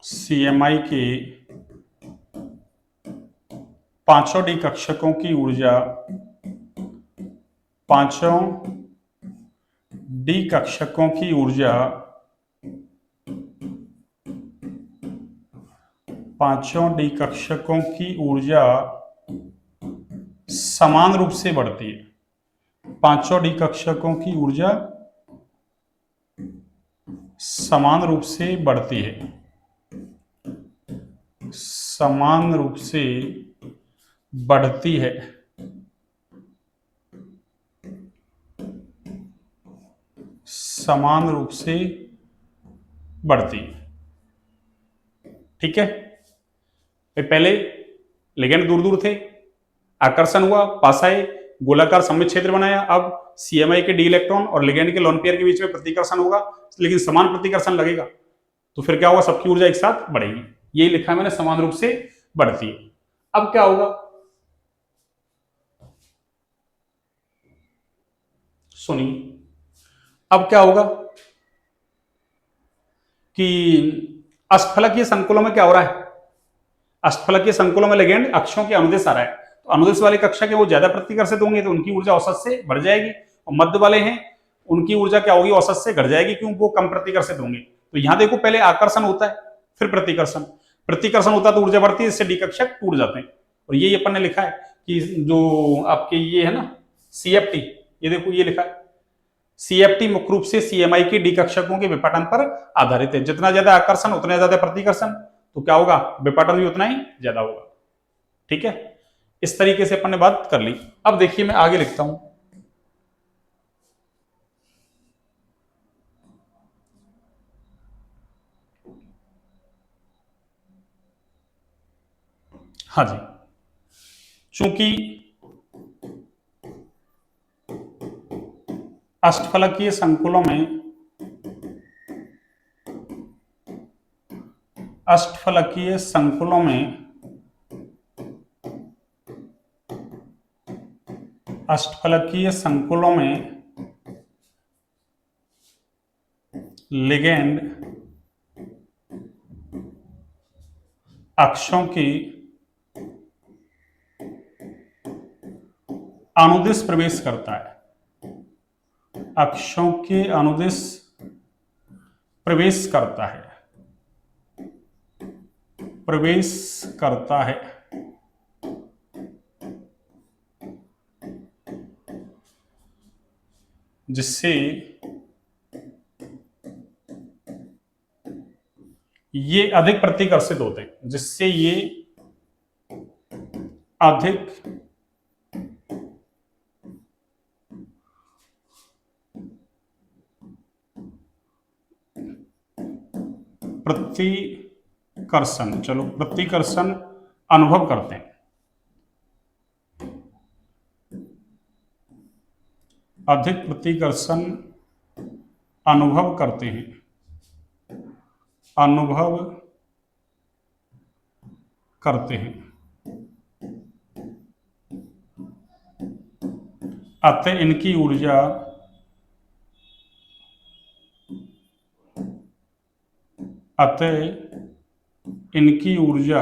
सीएमआई के पांचों डी कक्षकों की ऊर्जा समान रूप से बढ़ती है। पांचों डी कक्षकों की ऊर्जा समान रूप से बढ़ती है। ठीक है। पहले लिगेंड दूर दूर थे, आकर्षण हुआ, पास आए, गोलाकार सममित क्षेत्र बनाया। अब सीएमआई के डी इलेक्ट्रॉन और लिगेंड के लोन पेयर के बीच में प्रतिकर्षण होगा, लेकिन समान प्रतिकर्षण लगेगा, तो फिर क्या होगा? सबकी ऊर्जा एक साथ बढ़ेगी। यही लिखा है मैंने, समान रूप से बढ़ती है। अब क्या होगा सुनिए, अब क्या होगा कि अष्टफलकीय संकुलों में क्या हो रहा है? अष्टफलकीय संकुलों में लिगेंड अक्षों के अनुदिश आ रहा है, तो अनुदिश वाले कक्षा के वो ज्यादा प्रतिकर्षित होंगे, तो उनकी ऊर्जा औसत से बढ़ जाएगी, और मध्य वाले हैं उनकी ऊर्जा क्या होगी? औसत से घट जाएगी, क्यों? वो कम प्रतिकर्षित होंगे। तो यहां देखो, पहले आकर्षण होता है, फिर प्रतिकर्षण होता है तो ऊर्जा बढ़ती है, इससे डी कक्षक टूट जाते हैं। और ये अपन ने लिखा है कि जो आपके ये है ना सीएफटी, ये देखो ये लिखा है, सीएफटी मुख्य रूप से सीएमआई के डी कक्षकों के विपाटन पर आधारित है। जितना ज्यादा आकर्षण उतना ज्यादा प्रतिकर्षण, तो क्या होगा? विपाटन भी उतना ही ज्यादा होगा। ठीक है, इस तरीके से अपन ने बात कर ली। अब देखिए मैं आगे लिखता हूं। हाँ जी, चूंकि अष्टफलकीय संकुलों में लिगेंड अक्षों की अनुदिश प्रवेश करता है, अक्षों के अनुदिश प्रवेश करता है, प्रवेश करता है। जिससे ये अधिक प्रतिकर्षित होते हैं, जिससे ये अधिक प्रतिकर्षण, चलो प्रतिकर्षण अनुभव करते हैं, अधिक प्रतिकर्षण अनुभव करते हैं, अनुभव करते हैं। अतः इनकी ऊर्जा अतः इनकी ऊर्जा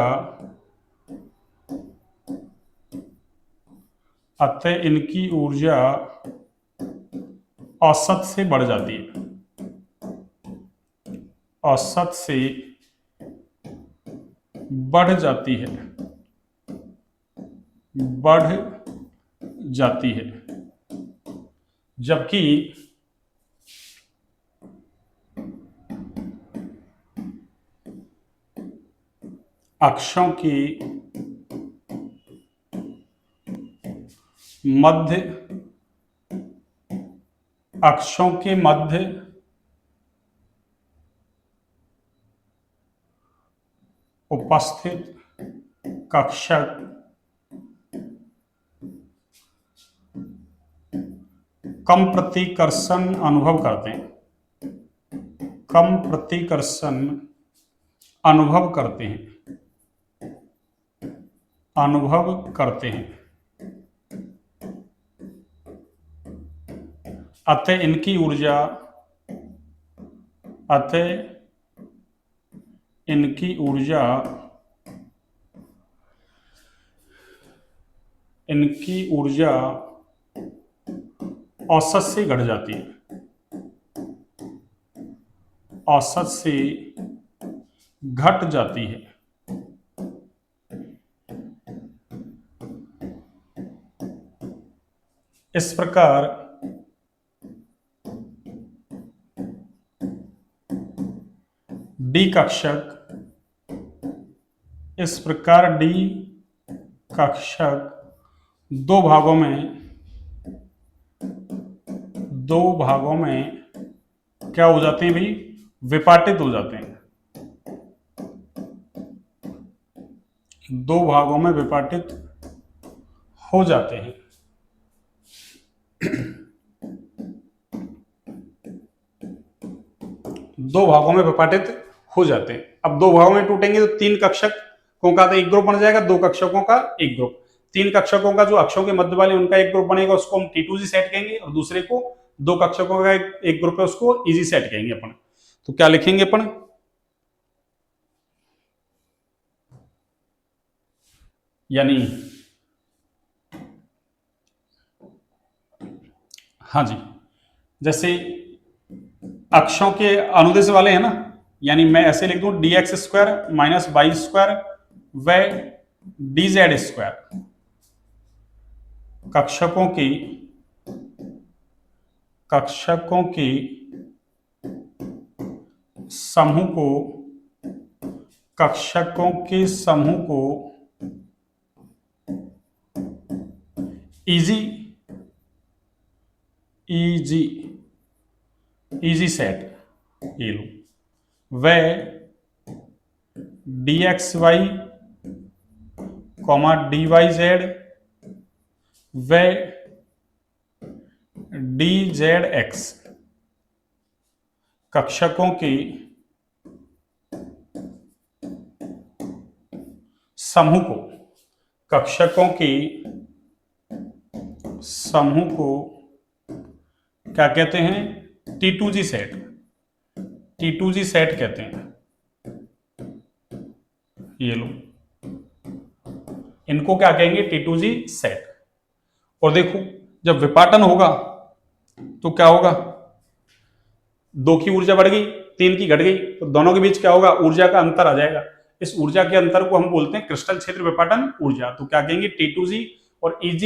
अतः इनकी ऊर्जा औसत से बढ़ जाती है, औसत से बढ़ जाती है, बढ़ जाती है। जबकि अक्षों की मध्य अक्षों के मध्य उपस्थित कक्षक कम प्रतिकर्षण अनुभव करते हैं, कम प्रतिकर्षण अनुभव करते हैं, अनुभव करते हैं। अतः इनकी ऊर्जा अतः इनकी ऊर्जा इनकी ऊर्जा औसत से घट जाती है, औसत से घट जाती है। इस प्रकार डी कक्षक इस प्रकार डी कक्षक दो भागों में क्या हो जाते हैं भाई, विपाटित हो जाते हैं, दो भागों में विपाटित हो जाते हैं। दो भागों में विपाटित हो जाते हैं। अब दो भागों में टूटेंगे तो तीन कक्षकों का एक ग्रुप बन जाएगा, दो कक्षकों का एक ग्रुप। तीन कक्षकों का जो अक्षों के मध्य वाले उनका एक ग्रुप बनेगा, उसको हम T2G सेट कहेंगे, और दूसरे को दो कक्षकों का एक ग्रुप है उसको EG सेट कहेंगे अपन। तो क्या लिखेंगे अपन, यानी हाँ जी, जैसे अक्षों के अनुदिश वाले हैं ना, यानी मैं ऐसे लिख दूं dx square minus Y square व dz स्क्वायर। कक्षकों की समूह को कक्षकों के समूह को इजी सेट ये लो, व dxy dyz व dzx कक्षकों की समूह को क्या कहते हैं, T2G सेट कहते हैं। ये लो, इनको क्या कहेंगे, T2G सेट। और देखो जब विपाटन होगा तो क्या होगा, 2 की ऊर्जा बढ़ गई, 3 की घट गई, तो दोनों के बीच क्या होगा, ऊर्जा का अंतर आ जाएगा। इस ऊर्जा के अंतर को हम बोलते हैं क्रिस्टल क्षेत्र विपाटन ऊर्जा। तो क्या कहेंगे, T2G और EG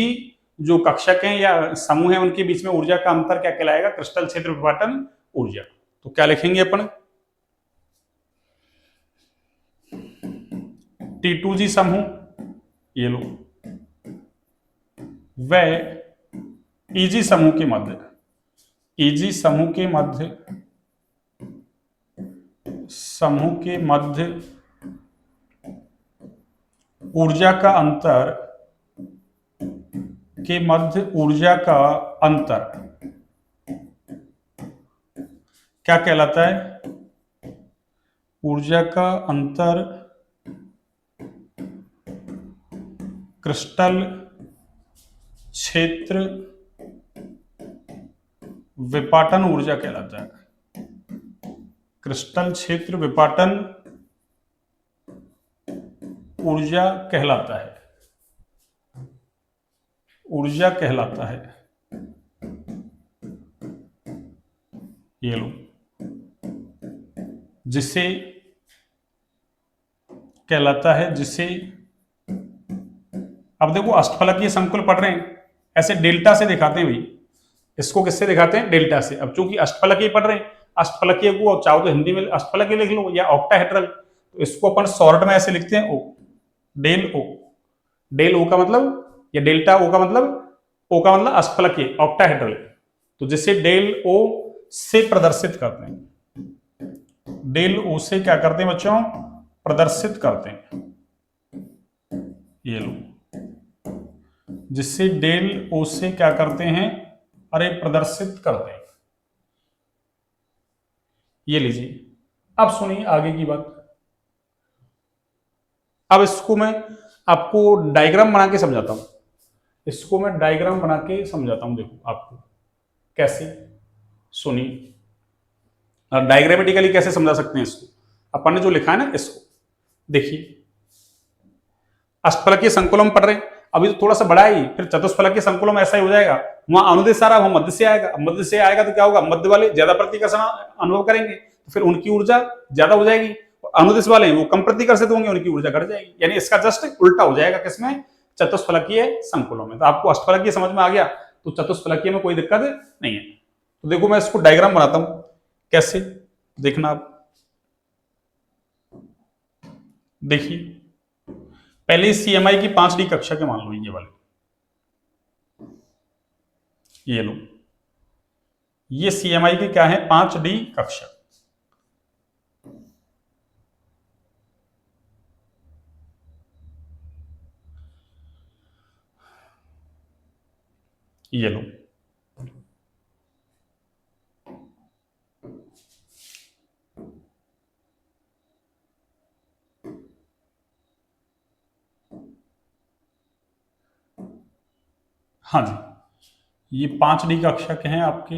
जो कक्षक हैं या समूह हैं उनके बीच में ऊर्जा का अंतर क्या कहलाएगा, क्रिस्टल क्षेत्र विपाटन ऊर्जा। तो क्या लिखेंगे अपन, T2G समूह ये लो व EG समूह के मध्य, EG समूह के मध्य ऊर्जा का अंतर क्या कहलाता है, ऊर्जा का अंतर क्रिस्टल क्षेत्र विपाटन ऊर्जा कहलाता है। क्रिस्टल क्षेत्र विपाटन ऊर्जा कहलाता है, ये लो, जिसे कहलाता है, अब देखो अष्टफलकीय संकुल पढ़ रहे हैं, ऐसे डेल्टा से दिखाते हैं भाई, इसको किससे दिखाते हैं, डेल्टा से। अब चूंकि अष्टफलकीय पढ़ रहे हैं, अष्टफलकीय को चाहो तो हिंदी में अष्टफलकीय लिख लो या ऑक्टाहेड्रल, तो इसको अपन शॉर्ट में ऐसे लिखते हैं, ओ, डेल ओ। डेल ओ का मतलब, या डेल्टा ओ का मतलब, ओ का मतलब अष्टफलकीय ऑक्टाहेड्रल, तो जिसे डेल ओ से प्रदर्शित करते हैं, डेल ओ से क्या करते हैं बच्चों, प्रदर्शित करते हैं, ये लो, जिससे डेल ओ से क्या करते हैं, अरे प्रदर्शित करते हैं, ये लीजिए। अब सुनिए आगे की बात। अब इसको मैं आपको डायग्राम बना के समझाता हूं, देखो आपको कैसे, सुनिए डायग्रामेटिकली कैसे समझा सकते हैं इसको। अपन ने जो लिखा है ना, इसको देखिए, अष्टफलकीय संकुलम पढ़ रहे, अभी तो थोड़ा सा बड़ा ही, फिर चतुष्फलकीय संकुलम ऐसा ही हो जाएगा, वहां अनुदिश आ रहा, वहां मध्य से आएगा, मध्य से आएगा तो क्या होगा, मध्य वाले ज्यादा प्रतिकर्षण अनुभव करेंगे, तो फिर उनकी ऊर्जा ज्यादा हो जाएगी, अनुदिश वाले वो कम प्रतिकर्षित होंगे, उनकी ऊर्जा घट जाएगी। यानी इसका जस्ट उल्टा हो जाएगा किसमें, चतुष्फलकीय संकुलों में। तो आपको अष्टफलकीय समझ में आ गया, तो चतुष्फलकीय में कोई दिक्कत नहीं है। तो देखो मैं इसको डायग्राम बनाता हूं, कैसे देखना आप, देखिए पहले CMI की 5D कक्षा के मान लो, ये वाले, ये लो, ये CMI के क्या है, 5D कक्षा, ये लो, हाँ जी, ये 5D कक्षा के हैं आपके,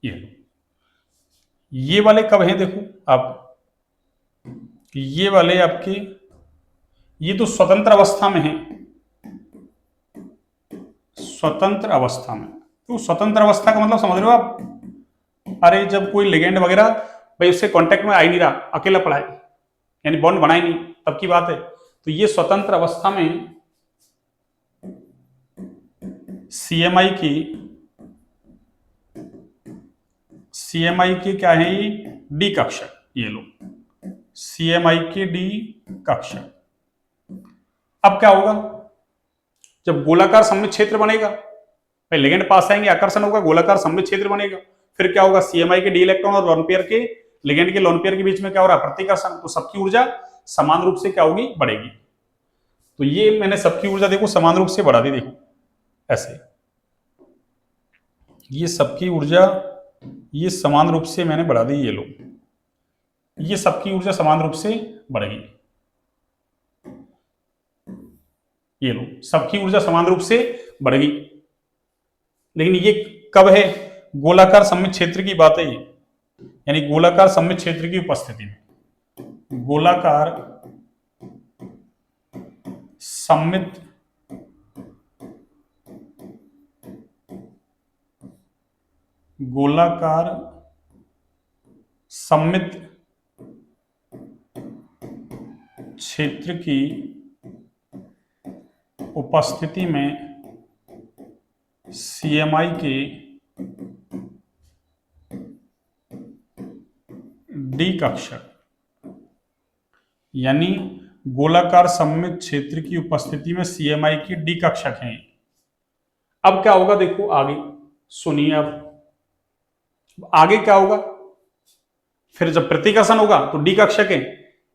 ये लो, ये वाले कब हैं देखो आप, ये वाले आपके, ये तो स्वतंत्र अवस्था में है, स्वतंत्र अवस्था में। तो स्वतंत्र अवस्था का मतलब समझ रहे हो आप, अरे जब कोई लिगेंड वगैरह भाई उससे कांटेक्ट में आ ही नहीं रहा, अकेला पड़ा है, यानी बॉन्ड बना ही नहीं, तब की बात है। तो ये स्वतंत्र अवस्था में सीएमआई की क्या है, ये डी कक्षक, ये लो सीएमआई के डी कक्षक। अब क्या होगा, जब गोलाकार सममित क्षेत्र बनेगा, भाई लिगेंड पास आएंगे, आकर्षण होगा, गोलाकार सममित क्षेत्र बनेगा, फिर क्या होगा, सीएमआई के डी इलेक्ट्रॉन और लोन पेयर के, लिगेंड के लोन पेयर के बीच में क्या हो रहा है, प्रतिकर्षण, तो सबकी ऊर्जा समान रूप से क्या होगी, बढ़ेगी। तो ये मैंने सबकी ऊर्जा देखो समान रूप से बढ़ा दी, देखो ऐसे, ये सबकी ऊर्जा ये समान रूप से मैंने बढ़ा दी, ये लो, ये सबकी ऊर्जा समान रूप से बढ़ेगी, ये लो, सबकी ऊर्जा समान रूप से बढ़ेगी। लेकिन ये कब है, गोलाकार सममित क्षेत्र की बात है ये, यानी गोलाकार सममित क्षेत्र की उपस्थिति में, गोलाकार सममित गोलाकार सममित क्षेत्र की उपस्थिति में CMI के डी कक्षक, यानी गोलाकार सममित क्षेत्र की उपस्थिति में CMI की डी कक्षक हैं। अब क्या होगा देखो आगे, सुनिए अब आगे क्या होगा। फिर जब प्रतिकर्षण होगा तो डी कक्षक है,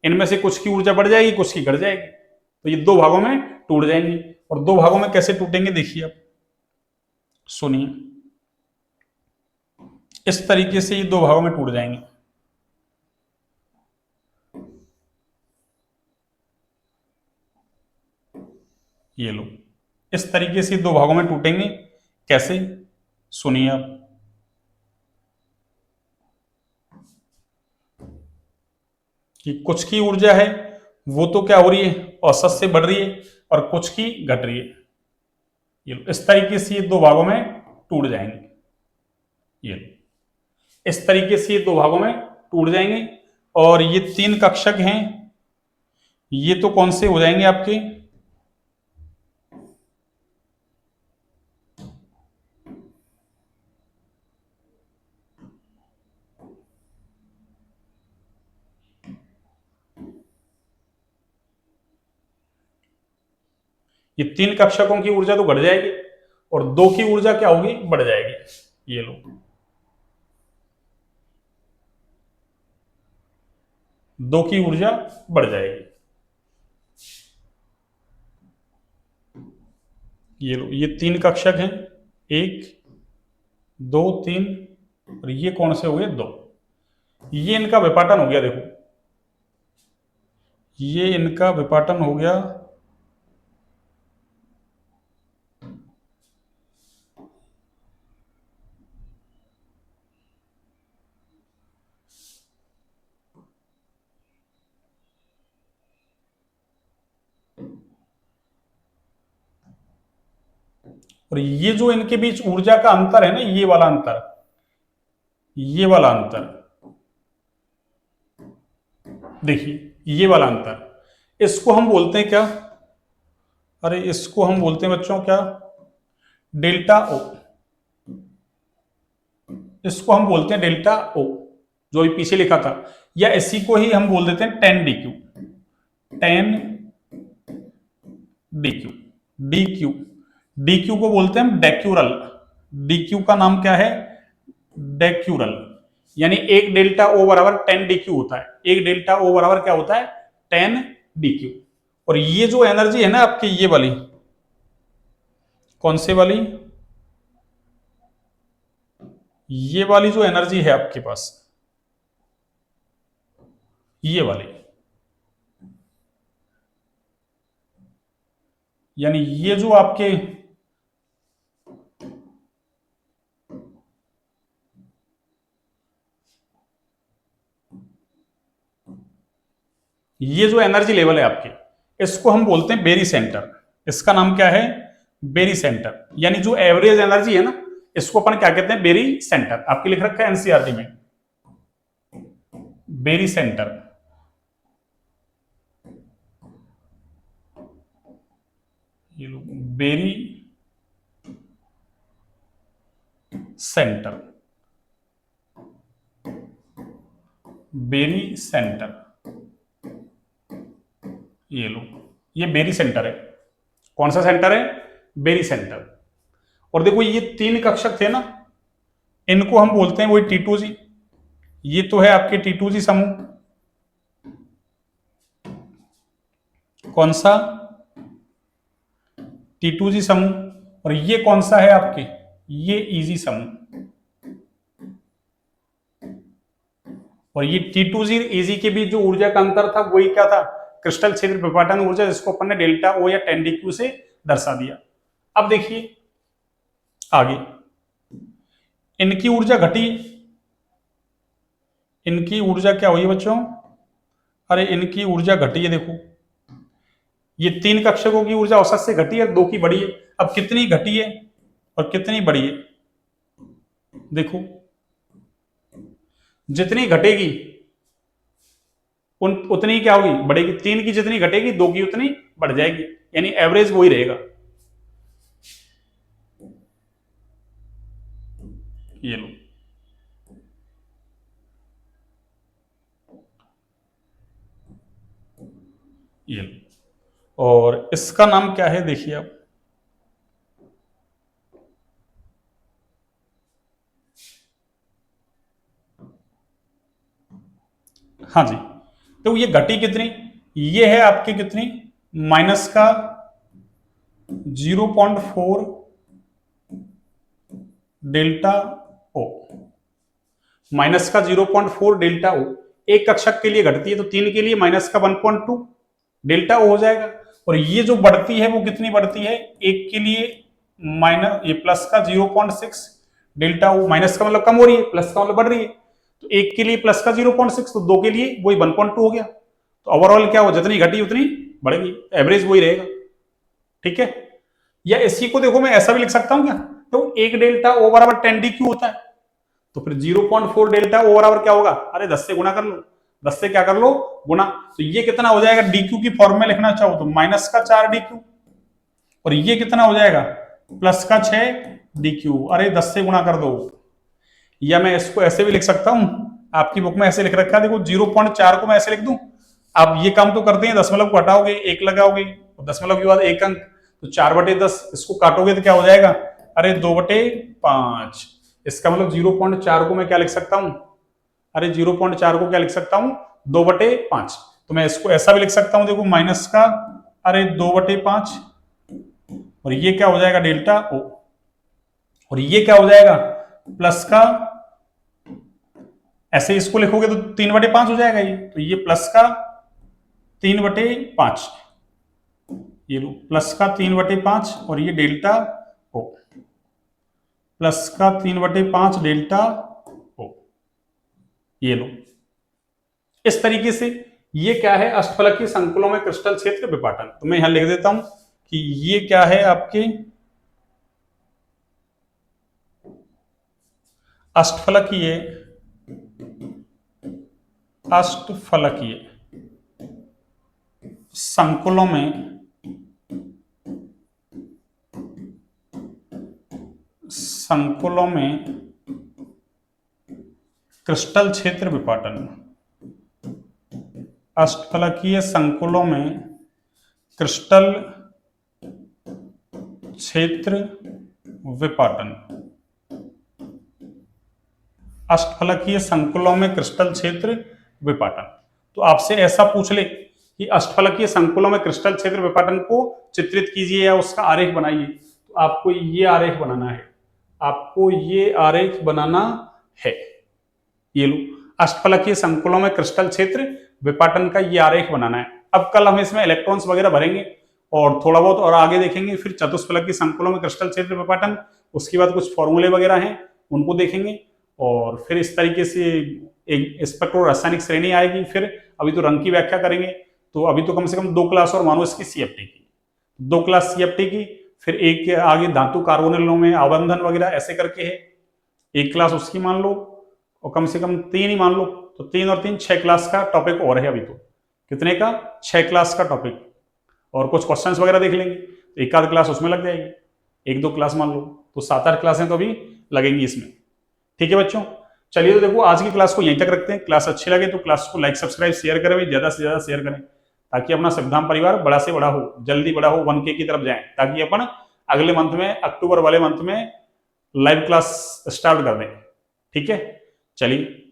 इनमें से कुछ की ऊर्जा बढ़ जाएगी, कुछ की घट जाएगी, तो ये दो भागों में टूट जाएंगे। और दो भागों में कैसे टूटेंगे देखिए अब, सुनिए। इस तरीके से ये दो भागों में टूट जाएंगे। ये लो, इस तरीके से दो भागों में टूटेंगे। कैसे, सुनिए अब। कि कुछ की ऊर्जा है वो तो क्या हो रही है, औसत से बढ़ रही है, और कुछ की घट रही है। ये लो, इस तरीके से ये दो भागों में टूट जाएंगे। ये लो, इस तरीके से ये दो भागों में टूट जाएंगे। और ये तीन कक्षक हैं, ये तो कौन से हो जाएंगे आपके, ये तीन कक्षकों की ऊर्जा तो घट जाएगी और दो की ऊर्जा क्या होगी, बढ़ जाएगी। ये लो, दो की ऊर्जा बढ़ जाएगी। ये लो, ये तीन कक्षक हैं, एक दो तीन, और ये कौन से हो गए, दो। ये इनका विपाटन हो गया, देखो ये इनका विपाटन हो गया। और ये जो इनके बीच ऊर्जा का अंतर है ना, ये वाला अंतर, ये वाला अंतर देखिए, ये वाला अंतर, इसको हम बोलते हैं क्या, अरे इसको हम बोलते हैं बच्चों क्या, डेल्टा ओ। इसको हम बोलते हैं डेल्टा ओ, जो अभी पीछे लिखा था, या इसी को ही हम बोल देते हैं 10 dq, 10 dq, dq, dq को बोलते हैं हम डेक्यूरल। dq का नाम क्या है, डेक्यूरल, यानी एक डेल्टा ओ बराबर 10 dq होता है। एक डेल्टा ओ बराबर क्या होता है, 10 dq। और ये जो एनर्जी है ना आपकी, ये वाली, कौन से वाली, ये वाली जो एनर्जी है आपके पास, ये वाली, यानी ये जो आपके, ये जो एनर्जी लेवल है आपके, इसको हम बोलते हैं बेरी सेंटर। इसका नाम क्या है, बेरी सेंटर, यानी जो एवरेज एनर्जी है ना, इसको अपन क्या कहते हैं, बेरी सेंटर। आपके लिख रखा है एनसीईआरटी में, बेरी सेंटर। ये लो, बेरी सेंटर, बेरी सेंटर। ये लो, ये बेरी सेंटर है। कौन सा सेंटर है, बेरी सेंटर। और देखो ये तीन कक्षक थे ना, इनको हम बोलते हैं वही T2G। ये तो है आपके T2G समूह, कौन सा, T2G समूह। और ये कौन सा है आपके, ये EG समूह। और ये T2G EG के बीच जो ऊर्जा का अंतर था वही क्या था, क्रिस्टल क्षेत्र विपाटन ऊर्जा, जिसको अपन ने डेल्टा ओ या 10 dq से दर्शा दिया। अब देखिए आगे, इनकी ऊर्जा घटी, इनकी ऊर्जा क्या हुई बच्चों, अरे इनकी ऊर्जा घटी है। देखो ये तीन कक्षकों की ऊर्जा औसत से घटी है, दो की बढ़ी है। अब कितनी घटी है और कितनी बढ़ी है, देखो जितनी घटेगी उतनी क्या होगी, बढ़ेगी। 3 की जितनी घटेगी 2 की उतनी बढ़ जाएगी, यानी एवरेज वही रहेगा। ये लो, ये लो। और इसका नाम क्या है देखिए आप, हाँ जी। तो ये घटी कितनी, ये है आपकी कितनी, माइनस का 0.4 डेल्टा ओ, माइनस का 0.4 डेल्टा ओ। एक कक्षक के लिए घटती है तो 3 के लिए माइनस का 1.2 डेल्टा ओ हो जाएगा। और ये जो बढ़ती है वो कितनी बढ़ती है, एक के लिए माइनस ये प्लस का 0.6 डेल्टा ओ, माइनस का मतलब कम हो रही है, प्लस का मतलब बढ़ रही है। तो एक के लिए प्लस का 0.6, तो 2 के लिए वही 1.2 हो गया। तो ओवरऑल क्या हो, जितनी घटी उतनी बढ़ेगी, एवरेज वही रहेगा। ठीक है। या इसी को देखो मैं ऐसा भी लिख सकता हूं क्या, तो एक डेल्टा ओ बराबर 10 डी क्यू होता है, तो फिर 0.4 डेल्टा ओ बराबर क्या होगा, अरे 10 से गुना कर लो, 10 से क्या कर लो, गुना। तो ये कितना हो जाएगा, डी क्यू की फॉर्म में लिखना चाहो तो माइनस का 4 डी क्यू, और ये कितना हो जाएगा, प्लस का 6 डी क्यू। अरे 10 से गुना कर दो। या मैं इसको ऐसे भी लिख सकता हूं, आपकी बुक में ऐसे लिख रखा है देखो, 0.4 को मैं ऐसे लिख दूं। आप ये काम तो करते हैं, दशमलव को हटाओगे, एक लगाओगे, तो दशमलव के बाद एक अंक, तो 4/10, इसको काटोगे तो क्या हो जाएगा, अरे 2/5। इसका मतलब 0.4 को मैं क्या लिख सकता हूं, अरे 0.4 को क्या लिख सकता हूं, 2/5। तो मैं इसको ऐसा भी लिख सकता हूं देखो, माइनस का अरे 2/5, और ये क्या हो जाएगा, डेल्टा ओ, और ये क्या हो जाएगा, प्लस का, ऐसे इसको लिखोगे तो 3/5 हो जाएगा ये, तो ये प्लस का 3/5, ये लो प्लस का 3/5, और ये डेल्टा ओ, प्लस का 3/5 डेल्टा ओ, ये लो। इस तरीके से ये क्या है, अष्टफलकीय संकुलों में क्रिस्टल क्षेत्र विपाटन। तो मैं यहां लिख देता हूं कि ये क्या है आपके अष्टफलकीय, अष्टफलकीय संकुलों में क्रिस्टल क्षेत्र विपाटन, अष्टफलकीय संकुलों में क्रिस्टल क्षेत्र विपाटन, अष्टफलकीय संकुलों में क्रिस्टल क्षेत्र विपाटन। तो आपसे ऐसा पूछ ले कि अष्टफलकीय संकुलों में क्रिस्टल क्षेत्र विपाटन को चित्रित कीजिए या उसका आरेख बनाइए, तो आपको ये आरेख बनाना है, आपको ये आरेख बनाना है। ये लो, अष्टफलकीय संकुलों में क्रिस्टल क्षेत्र विपाटन का ये आरेख बनाना है। अब कल हम इसमें इलेक्ट्रॉन्स वगैरह भरेंगे और थोड़ा बहुत और आगे देखेंगे, फिर चतुष्फलकीय संकुलों में क्रिस्टल क्षेत्र विपाटन, उसके बाद कुछ फॉर्मूले वगैरह हैं उनको देखेंगे, और फिर इस तरीके से एक स्पेक्ट्रो रासायनिक श्रेणी आएगी। फिर अभी तो रंग की व्याख्या करेंगे, तो अभी तो कम से कम 2 क्लास और मानो इसकी सीएफटी की, 2 क्लास सीएफटी की, फिर एक के आगे धातु कार्बोनिलों में आबंधन वगैरह ऐसे करके है, 1 क्लास उसकी मान लो, और कम से कम 3 ही मान लो, तो 3 और 3 6 क्लास का टॉपिक और है अभी तो। कितने का, 6 क्लास का टॉपिक, और कुछ क्वेश्चंस वगैरह देख लेंगे, तो 1 आध क्लास उसमें लग जाएगी, 1-2 क्लास मान लो, तो 7-8 क्लासें तो अभी लगेंगी इसमें। ठीक है बच्चों, चलिए तो देखो आज की क्लास को यहीं तक रखते हैं। क्लास अच्छी लगे तो क्लास को लाइक सब्सक्राइब शेयर करें, ज्यादा से ज्यादा शेयर करें, ताकि अपना सिद्धांत परिवार बड़ा से बड़ा हो, जल्दी बड़ा हो, 1K की तरफ जाए, ताकि अपन अगले मंथ में, अक्टूबर वाले मंथ में लाइव क्लास स्टार्ट कर दें। ठीक है, चलिए।